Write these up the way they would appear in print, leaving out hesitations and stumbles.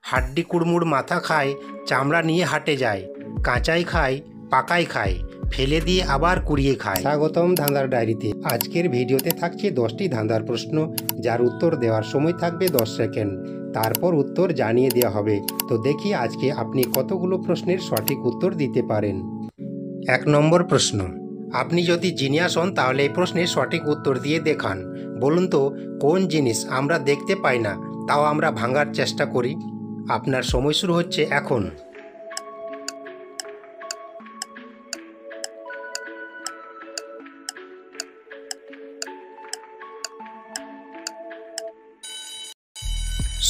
হাড্ডি কুড়মুড় মাথা খায়, চামড়া নিয়ে হাটে যায়, কাঁচাই খায়, পাকাই খায়, ফেলে দিয়ে আবার কুড়িয়ে খায়। স্বাগতম ধাঁধার ডায়েরিতে। আজকের ভিডিওতে থাকছে 10টি ধাঁধার প্রশ্ন, যার উত্তর দেওয়ার সময় থাকবে 10 সেকেন্ড। তারপর উত্তর জানিয়ে দেওয়া হবে। তো দেখি আজকে আপনি কতগুলো প্রশ্নের সঠিক উত্তর দিতে পারেন। 1 নম্বর প্রশ্ন, আপনি যদি জিনিয়াস হন তাহলে এই প্রশ্নের সঠিক উত্তর দিয়ে দেখান। বলুন তো, কোন জিনিস আমরা দেখতে পাই না তাও আমরা ভাঙার চেষ্টা করি? আপনার সময় শুরু হচ্ছে এখন।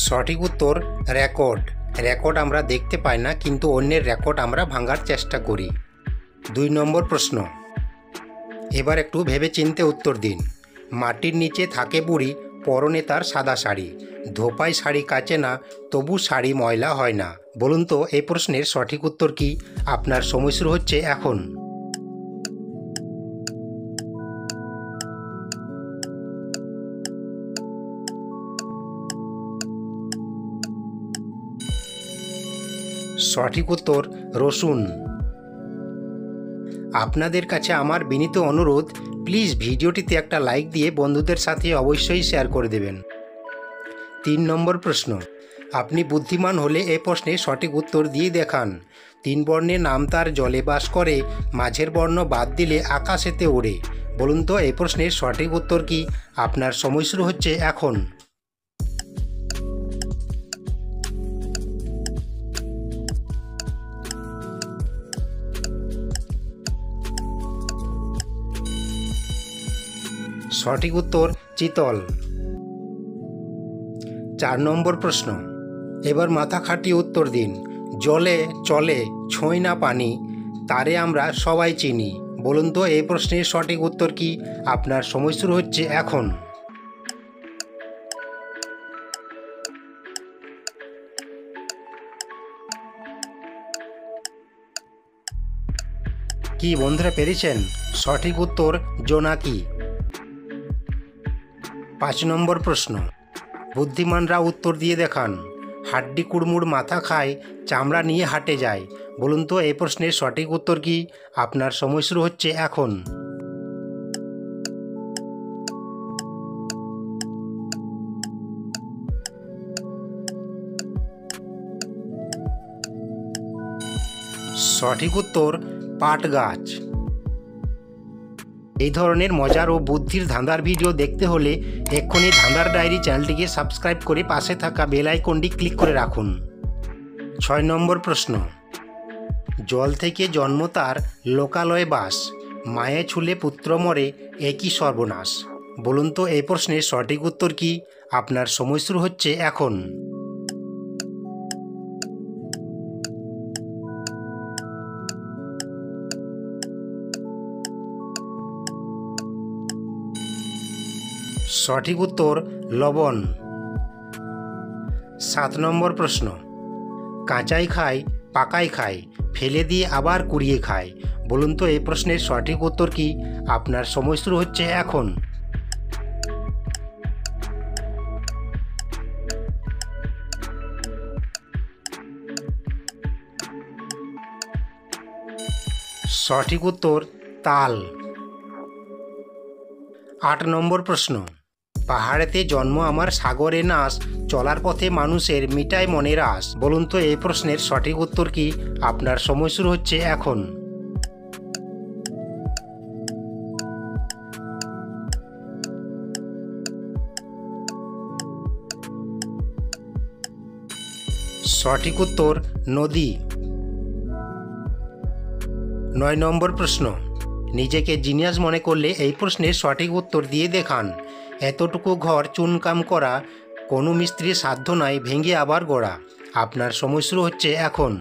সঠিক উত্তর রেকর্ড। রেকর্ড আমরা দেখতে পাই না, কিন্তু অন্যের রেকর্ড আমরা ভাঙার চেষ্টা করি। 2 নম্বর প্রশ্ন, এবার একটু ভেবে চিন্তে উত্তর দিন। মাটির নিচে থাকে বুড়ি, পরনে তার সাদা শাড়ি, ধোপায় শাড়ি কাচে না, তবু শাড়ি ময়লা হয় না। বলুন তো এই প্রশ্নের সঠিক উত্তর কি? আপনার সময় শুরু হচ্ছে এখন। সঠিক উত্তর রসুন। আপনাদের কাছে আমার বিনীত অনুরোধ, প্লিজ ভিডিওটিতে একটা লাইক দিয়ে বন্ধুদের সাথে অবশ্যই শেয়ার করে দেবেন। 3 নম্বর প্রশ্ন, আপনি বুদ্ধিমান হলে এই প্রশ্নে সঠিক উত্তর দিয়ে দেখান। 3 বর্ণের নাম তার জলে বাস করে, মাঝের বর্ণ বাদ দিলে আকাশেতে ওড়ে। বলুন তো এই প্রশ্নের সঠিক উত্তর কি? আপনার সময় শুরু হচ্ছে এখন। সঠিক উত্তর চিতল। 4 নম্বর প্রশ্ন, এবার মাথা খাটিয়ে উত্তর দিন। জলে চলে ছোঁয় না পানি, তারে আমরা সবাই চিনি। বলুন তো এই প্রশ্নের সঠিক উত্তর কি? আপনার সময় শুরু হচ্ছে এখন। কি বন্ধুরা পেরেছেন? সঠিক উত্তর জোনাকি। 5 নম্বর প্রশ্ন, বুদ্ধিমানরা উত্তর দিয়ে দেখান। হাড্ডি কুড়মুড় মাথা খায়, চামড়া নিয়ে হাটে যায়। বলুন তো এই প্রশ্নের সঠিক উত্তর কি? আপনার সময় শুরু হচ্ছে এখন। সঠিক উত্তর পাট গাছ। এই ধরনের মজার ও বুদ্ধির ধাঁধার ভিডিও দেখতে হলে এক্ষুনি ধাঁধার ডায়েরি চ্যানেলটিকে সাবস্ক্রাইব করে পাশে থাকা বেল আইকনটি ক্লিক করে রাখুন। 6 নম্বর প্রশ্ন, জল থেকে জন্ম তার লোকালয়ে বাস, মায়ে ছুলে পুত্র মরে একই সর্বনাশ। বলুন তো এই প্রশ্নের সঠিক উত্তর কি? আপনার সময় শুরু হচ্ছে এখন। সঠিক উত্তর লবণ। 7 নম্বর প্রশ্ন, কাঁচাই খায়, পাকাই খায়, ফেলে দিয়ে আবার কুড়িয়ে খায়। বলুন তো এই প্রশ্নের সঠিক উত্তর কি? আপনার সময় শুরু হচ্ছে এখন। সঠিক উত্তর তাল। 8 নম্বর প্রশ্ন, পাহাড়েতে জন্ম আমার সাগরে নাশ, চলার পথে মানুষের মিটায় মনের আশ। বলুন তো এই প্রশ্নের সঠিক উত্তর কি? আপনার সময় শুরু হচ্ছে এখন। সঠিক উত্তর নদী। 9 নম্বর প্রশ্ন, নিজেকে জিনিয়াস মনে করলে এই প্রশ্নের সঠিক উত্তর দিয়ে দেখান। এতটুকু ঘর চুনকাম করা, কোনো মিস্ত্রির সাধ্য নাই ভেঙে আবার গড়া। আপনার সময় শুরু হচ্ছে এখন।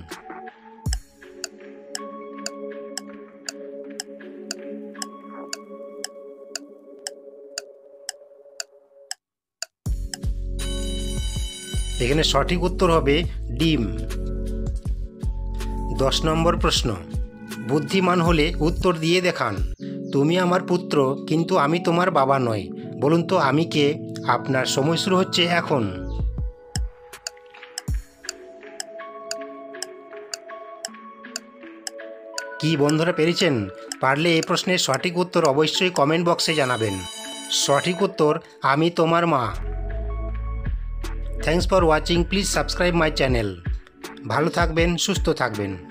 এখানে সঠিক উত্তর হবে ডিম। 10 নম্বর প্রশ্ন, বুদ্ধিমান হলে উত্তর দিয়ে দেখান। তুমি আমার পুত্র কিন্তু আমি তোমার বাবা নই। বলুন তো আমি কে? আপনার সময় শুরু হচ্ছে এখন। কি বন্ধুরা পেরেছেন? পারলে এই প্রশ্নের সঠিক উত্তর অবশ্যই কমেন্ট বক্সে জানাবেন। সঠিক উত্তর আমি তোমার মা। Thanks for watching, please subscribe my channel. ভালো থাকবেন, সুস্থ থাকবেন।